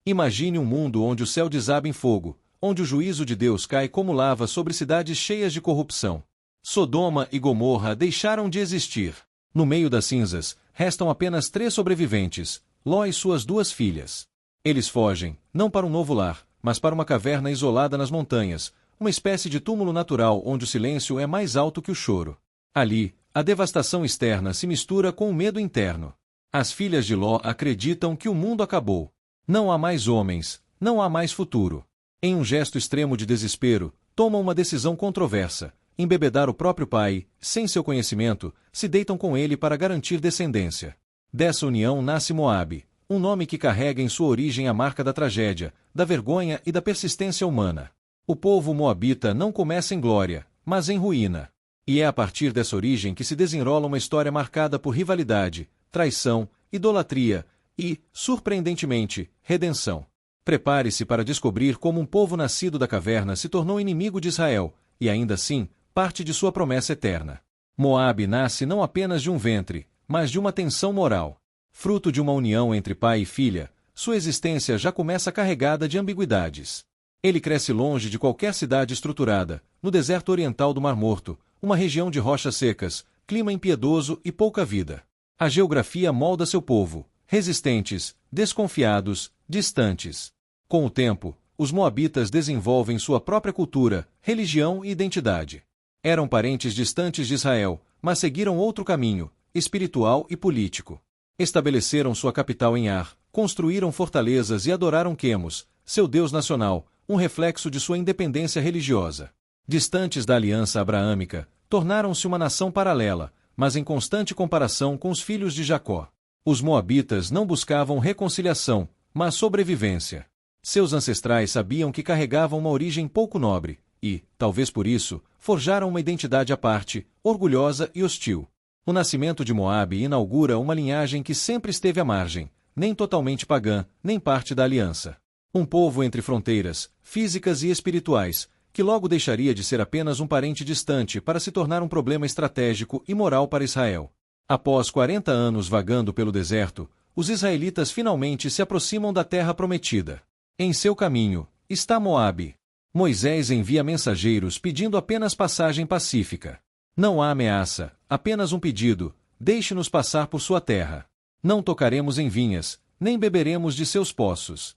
Imagine um mundo onde o céu desaba em fogo, onde o juízo de Deus cai como lava sobre cidades cheias de corrupção. Sodoma e Gomorra deixaram de existir. No meio das cinzas, restam apenas 3 sobreviventes, Ló e suas 2 filhas. Eles fogem, não para um novo lar, mas para uma caverna isolada nas montanhas, uma espécie de túmulo natural onde o silêncio é mais alto que o choro. Ali, a devastação externa se mistura com o medo interno. As filhas de Ló acreditam que o mundo acabou. Não há mais homens, não há mais futuro. Em um gesto extremo de desespero, tomam uma decisão controversa: embebedar o próprio pai, sem seu conhecimento, se deitam com ele para garantir descendência. Dessa união nasce Moabe, um nome que carrega em sua origem a marca da tragédia, da vergonha e da persistência humana. O povo moabita não começa em glória, mas em ruína. E é a partir dessa origem que se desenrola uma história marcada por rivalidade, traição, idolatria e, surpreendentemente, redenção. Prepare-se para descobrir como um povo nascido da caverna se tornou inimigo de Israel, e ainda assim, parte de sua promessa eterna. Moabe nasce não apenas de um ventre, mas de uma tensão moral. Fruto de uma união entre pai e filha, sua existência já começa carregada de ambiguidades. Ele cresce longe de qualquer cidade estruturada, no deserto oriental do Mar Morto, uma região de rochas secas, clima impiedoso e pouca vida. A geografia molda seu povo, resistentes, desconfiados, distantes. Com o tempo, os moabitas desenvolvem sua própria cultura, religião e identidade. Eram parentes distantes de Israel, mas seguiram outro caminho, espiritual e político. Estabeleceram sua capital em Ar, construíram fortalezas e adoraram Quemos, seu deus nacional, um reflexo de sua independência religiosa. Distantes da aliança abraâmica, tornaram-se uma nação paralela, mas em constante comparação com os filhos de Jacó. Os moabitas não buscavam reconciliação, mas sobrevivência. Seus ancestrais sabiam que carregavam uma origem pouco nobre, e, talvez por isso, forjaram uma identidade à parte, orgulhosa e hostil. O nascimento de Moabe inaugura uma linhagem que sempre esteve à margem, nem totalmente pagã, nem parte da aliança. Um povo entre fronteiras, físicas e espirituais, que logo deixaria de ser apenas um parente distante para se tornar um problema estratégico e moral para Israel. Após 40 anos vagando pelo deserto, os israelitas finalmente se aproximam da terra prometida. Em seu caminho, está Moabe. Moisés envia mensageiros pedindo apenas passagem pacífica. Não há ameaça, apenas um pedido: deixe-nos passar por sua terra. Não tocaremos em vinhas, nem beberemos de seus poços.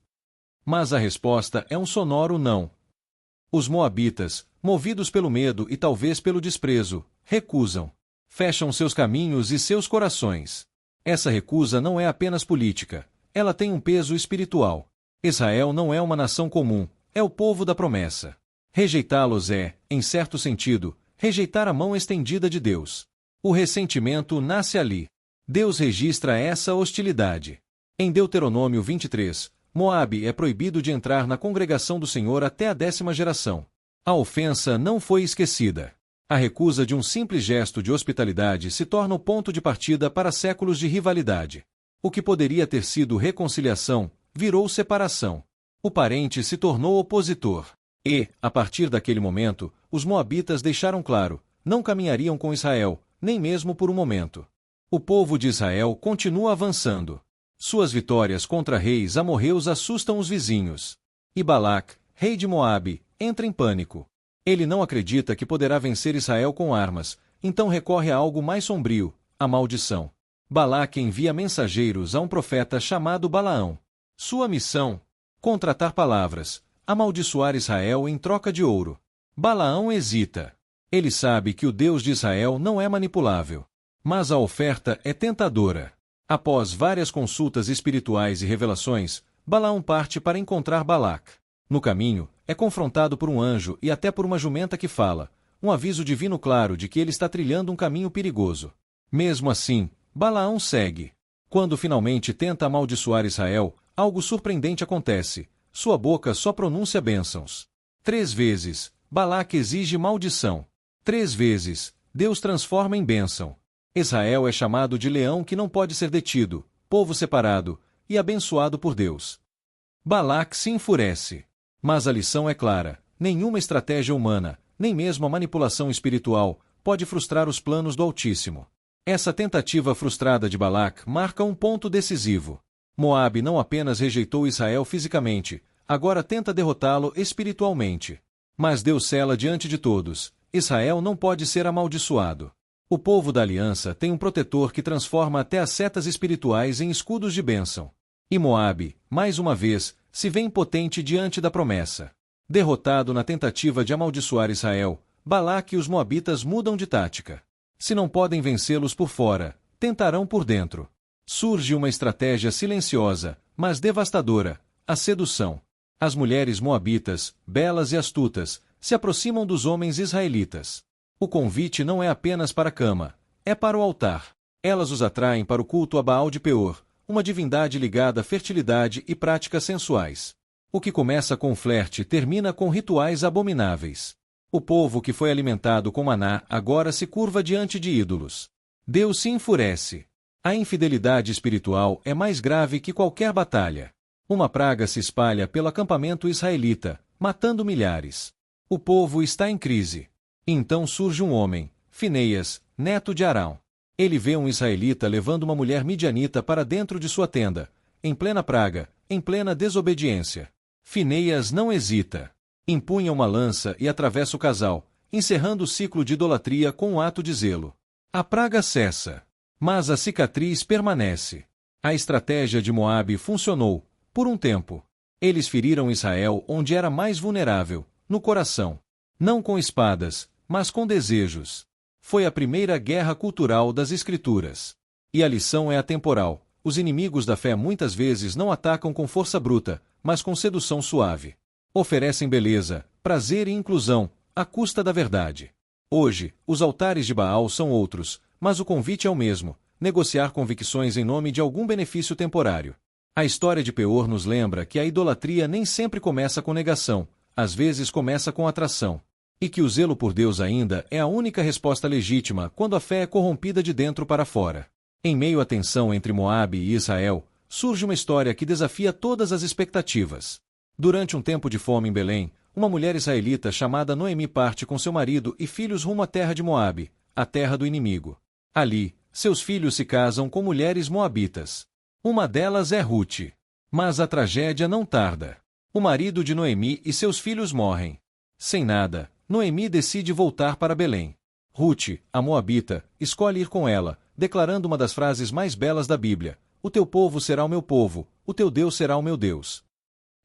Mas a resposta é um sonoro não. Os moabitas, movidos pelo medo e talvez pelo desprezo, recusam. Fecham seus caminhos e seus corações. Essa recusa não é apenas política, ela tem um peso espiritual. Israel não é uma nação comum, é o povo da promessa. Rejeitá-los é, em certo sentido, rejeitar a mão estendida de Deus. O ressentimento nasce ali. Deus registra essa hostilidade. Em Deuteronômio 23, Moabe é proibido de entrar na congregação do Senhor até a 10ª geração. A ofensa não foi esquecida. A recusa de um simples gesto de hospitalidade se torna o ponto de partida para séculos de rivalidade. O que poderia ter sido reconciliação, virou separação. O parente se tornou opositor. E, a partir daquele momento, os moabitas deixaram claro: não caminhariam com Israel, nem mesmo por um momento. O povo de Israel continua avançando. Suas vitórias contra reis amorreus assustam os vizinhos. E Balac, rei de Moabe, entra em pânico. Ele não acredita que poderá vencer Israel com armas, então recorre a algo mais sombrio: a maldição. Balac envia mensageiros a um profeta chamado Balaão. Sua missão: contratar palavras, amaldiçoar Israel em troca de ouro. Balaão hesita. Ele sabe que o Deus de Israel não é manipulável. Mas a oferta é tentadora. Após várias consultas espirituais e revelações, Balaão parte para encontrar Balac. No caminho, é confrontado por um anjo e até por uma jumenta que fala, um aviso divino claro de que ele está trilhando um caminho perigoso. Mesmo assim, Balaão segue. Quando finalmente tenta amaldiçoar Israel, algo surpreendente acontece: sua boca só pronuncia bênçãos. 3 vezes, Balac exige maldição. 3 vezes, Deus transforma em bênção. Israel é chamado de leão que não pode ser detido, povo separado, e abençoado por Deus. Balac se enfurece. Mas a lição é clara: nenhuma estratégia humana, nem mesmo a manipulação espiritual, pode frustrar os planos do Altíssimo. Essa tentativa frustrada de Balac marca um ponto decisivo. Moabe não apenas rejeitou Israel fisicamente, agora tenta derrotá-lo espiritualmente. Mas Deus cela diante de todos: Israel não pode ser amaldiçoado. O povo da aliança tem um protetor que transforma até as setas espirituais em escudos de bênção. E Moabe, mais uma vez, se vê impotente diante da promessa. Derrotado na tentativa de amaldiçoar Israel, Balaque e os moabitas mudam de tática. Se não podem vencê-los por fora, tentarão por dentro. Surge uma estratégia silenciosa, mas devastadora: a sedução. As mulheres moabitas, belas e astutas, se aproximam dos homens israelitas. O convite não é apenas para a cama, é para o altar. Elas os atraem para o culto a Baal de Peor, uma divindade ligada à fertilidade e práticas sensuais. O que começa com flerte termina com rituais abomináveis. O povo que foi alimentado com maná agora se curva diante de ídolos. Deus se enfurece. A infidelidade espiritual é mais grave que qualquer batalha. Uma praga se espalha pelo acampamento israelita, matando milhares. O povo está em crise. Então surge um homem, Fineias, neto de Arão. Ele vê um israelita levando uma mulher midianita para dentro de sua tenda, em plena praga, em plena desobediência. Fineias não hesita. Empunha uma lança e atravessa o casal, encerrando o ciclo de idolatria com um ato de zelo. A praga cessa, mas a cicatriz permanece. A estratégia de Moabe funcionou, por um tempo. Eles feriram Israel onde era mais vulnerável, no coração. Não com espadas, mas com desejos. Foi a primeira guerra cultural das Escrituras. E a lição é atemporal: os inimigos da fé muitas vezes não atacam com força bruta, mas com sedução suave. Oferecem beleza, prazer e inclusão, à custa da verdade. Hoje, os altares de Baal são outros, mas o convite é o mesmo: negociar convicções em nome de algum benefício temporário. A história de Peor nos lembra que a idolatria nem sempre começa com negação, às vezes começa com atração. E que o zelo por Deus ainda é a única resposta legítima quando a fé é corrompida de dentro para fora. Em meio à tensão entre Moabe e Israel, surge uma história que desafia todas as expectativas. Durante um tempo de fome em Belém, uma mulher israelita chamada Noemi parte com seu marido e filhos rumo à terra de Moabe, a terra do inimigo. Ali, seus filhos se casam com mulheres moabitas. Uma delas é Rute. Mas a tragédia não tarda. O marido de Noemi e seus filhos morrem. Sem nada, Noemi decide voltar para Belém. Rute, a moabita, escolhe ir com ela, declarando uma das frases mais belas da Bíblia: o teu povo será o meu povo, o teu Deus será o meu Deus.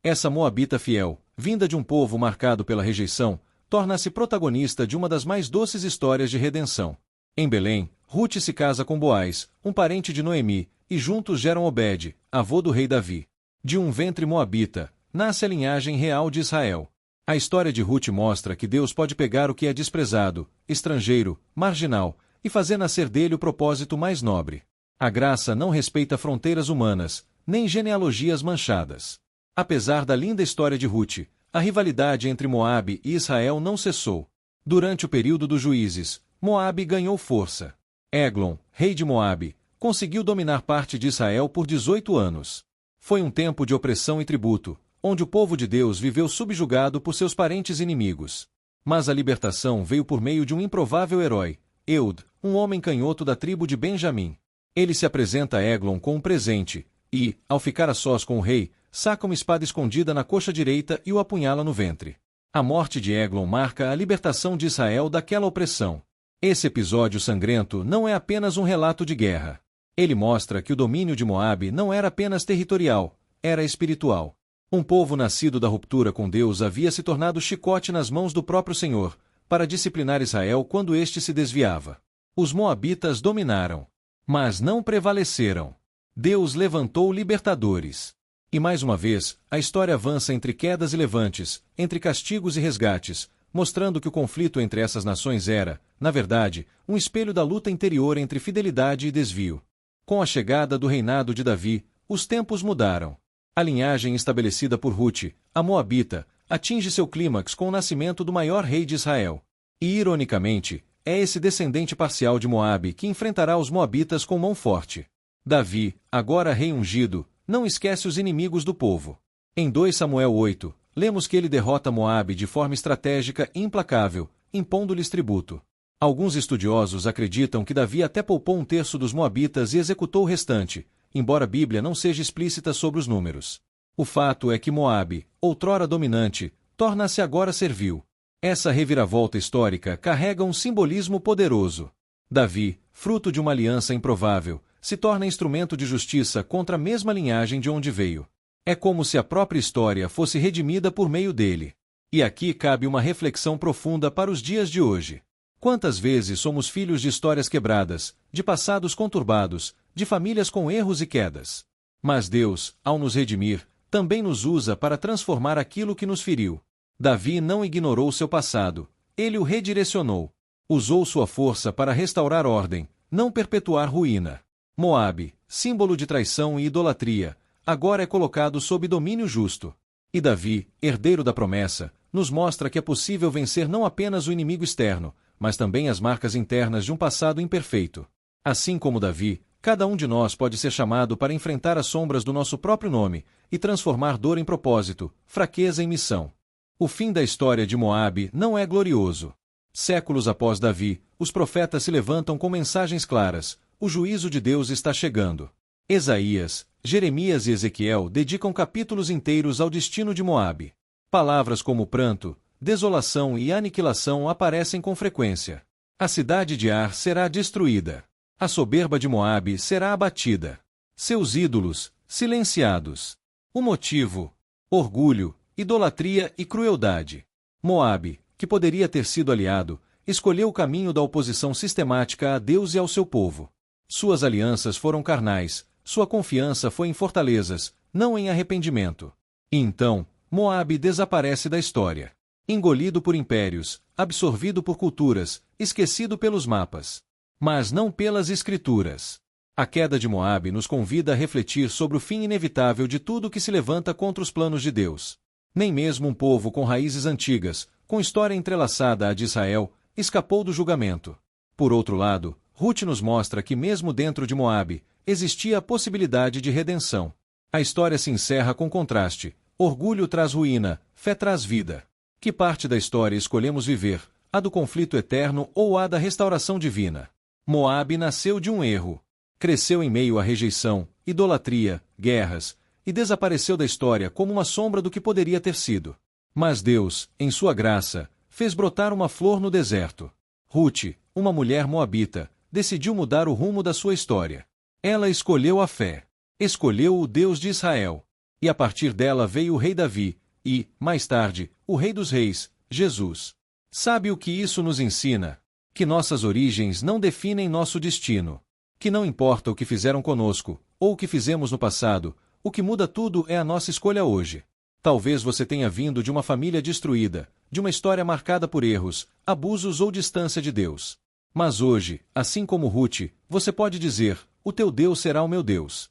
Essa moabita fiel, vinda de um povo marcado pela rejeição, torna-se protagonista de uma das mais doces histórias de redenção. Em Belém, Rute se casa com Boaz, um parente de Noemi, e juntos geram Obed, avô do rei Davi. De um ventre moabita, nasce a linhagem real de Israel. A história de Rute mostra que Deus pode pegar o que é desprezado, estrangeiro, marginal, e fazer nascer dele o propósito mais nobre. A graça não respeita fronteiras humanas, nem genealogias manchadas. Apesar da linda história de Rute, a rivalidade entre Moabe e Israel não cessou. Durante o período dos juízes, Moabe ganhou força. Eglon, rei de Moabe, conseguiu dominar parte de Israel por 18 anos. Foi um tempo de opressão e tributo, onde o povo de Deus viveu subjugado por seus parentes inimigos. Mas a libertação veio por meio de um improvável herói, Eud, um homem canhoto da tribo de Benjamim. Ele se apresenta a Eglon com um presente, e, ao ficar a sós com o rei, saca uma espada escondida na coxa direita e o apunhala no ventre. A morte de Eglon marca a libertação de Israel daquela opressão. Esse episódio sangrento não é apenas um relato de guerra. Ele mostra que o domínio de Moabe não era apenas territorial, era espiritual. Um povo nascido da ruptura com Deus havia se tornado chicote nas mãos do próprio Senhor, para disciplinar Israel quando este se desviava. Os moabitas dominaram, mas não prevaleceram. Deus levantou libertadores. E mais uma vez, a história avança entre quedas e levantes, entre castigos e resgates, mostrando que o conflito entre essas nações era, na verdade, um espelho da luta interior entre fidelidade e desvio. Com a chegada do reinado de Davi, os tempos mudaram. A linhagem estabelecida por Rute, a moabita, atinge seu clímax com o nascimento do maior rei de Israel. E, ironicamente, é esse descendente parcial de Moabe que enfrentará os moabitas com mão forte. Davi, agora rei ungido, não esquece os inimigos do povo. Em 2 Samuel 8, lemos que ele derrota Moabe de forma estratégica e implacável, impondo-lhes tributo. Alguns estudiosos acreditam que Davi até poupou um terço dos moabitas e executou o restante, embora a Bíblia não seja explícita sobre os números. O fato é que Moabe, outrora dominante, torna-se agora servil. Essa reviravolta histórica carrega um simbolismo poderoso. Davi, fruto de uma aliança improvável, se torna instrumento de justiça contra a mesma linhagem de onde veio. É como se a própria história fosse redimida por meio dele. E aqui cabe uma reflexão profunda para os dias de hoje. Quantas vezes somos filhos de histórias quebradas, de passados conturbados, de famílias com erros e quedas? Mas Deus, ao nos redimir, também nos usa para transformar aquilo que nos feriu. Davi não ignorou seu passado, ele o redirecionou. Usou sua força para restaurar ordem, não perpetuar ruína. Moabe, símbolo de traição e idolatria, agora é colocado sob domínio justo. E Davi, herdeiro da promessa, nos mostra que é possível vencer não apenas o inimigo externo, mas também as marcas internas de um passado imperfeito. Assim como Davi, cada um de nós pode ser chamado para enfrentar as sombras do nosso próprio nome e transformar dor em propósito, fraqueza em missão. O fim da história de Moabe não é glorioso. Séculos após Davi, os profetas se levantam com mensagens claras: o juízo de Deus está chegando. Esaías, Jeremias e Ezequiel dedicam capítulos inteiros ao destino de Moabe. Palavras como pranto, desolação e aniquilação aparecem com frequência. A cidade de Ar será destruída. A soberba de Moabe será abatida. Seus ídolos, silenciados. O motivo: orgulho, idolatria e crueldade. Moabe, que poderia ter sido aliado, escolheu o caminho da oposição sistemática a Deus e ao seu povo. Suas alianças foram carnais, sua confiança foi em fortalezas, não em arrependimento. E então, Moabe desaparece da história. Engolido por impérios, absorvido por culturas, esquecido pelos mapas. Mas não pelas escrituras. A queda de Moabe nos convida a refletir sobre o fim inevitável de tudo que se levanta contra os planos de Deus. Nem mesmo um povo com raízes antigas, com história entrelaçada à de Israel, escapou do julgamento. Por outro lado, Rute nos mostra que mesmo dentro de Moabe, existia a possibilidade de redenção. A história se encerra com contraste: orgulho traz ruína, fé traz vida. Que parte da história escolhemos viver, a do conflito eterno ou a da restauração divina? Moabe nasceu de um erro. Cresceu em meio à rejeição, idolatria, guerras, e desapareceu da história como uma sombra do que poderia ter sido. Mas Deus, em sua graça, fez brotar uma flor no deserto. Rute, uma mulher moabita, decidiu mudar o rumo da sua história. Ela escolheu a fé. Escolheu o Deus de Israel. E a partir dela veio o rei Davi, e, mais tarde, o rei dos reis, Jesus. Sabe o que isso nos ensina? Que nossas origens não definem nosso destino. Que não importa o que fizeram conosco, ou o que fizemos no passado, o que muda tudo é a nossa escolha hoje. Talvez você tenha vindo de uma família destruída, de uma história marcada por erros, abusos ou distância de Deus. Mas hoje, assim como Rute, você pode dizer: o teu Deus será o meu Deus.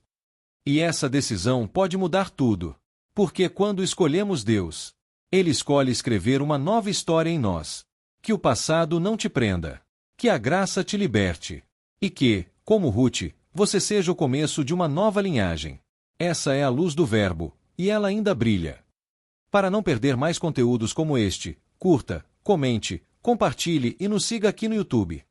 E essa decisão pode mudar tudo. Porque quando escolhemos Deus, Ele escolhe escrever uma nova história em nós. Que o passado não te prenda. Que a graça te liberte. E que, como Rute, você seja o começo de uma nova linhagem. Essa é a luz do Verbo, e ela ainda brilha. Para não perder mais conteúdos como este, curta, comente, compartilhe e nos siga aqui no YouTube.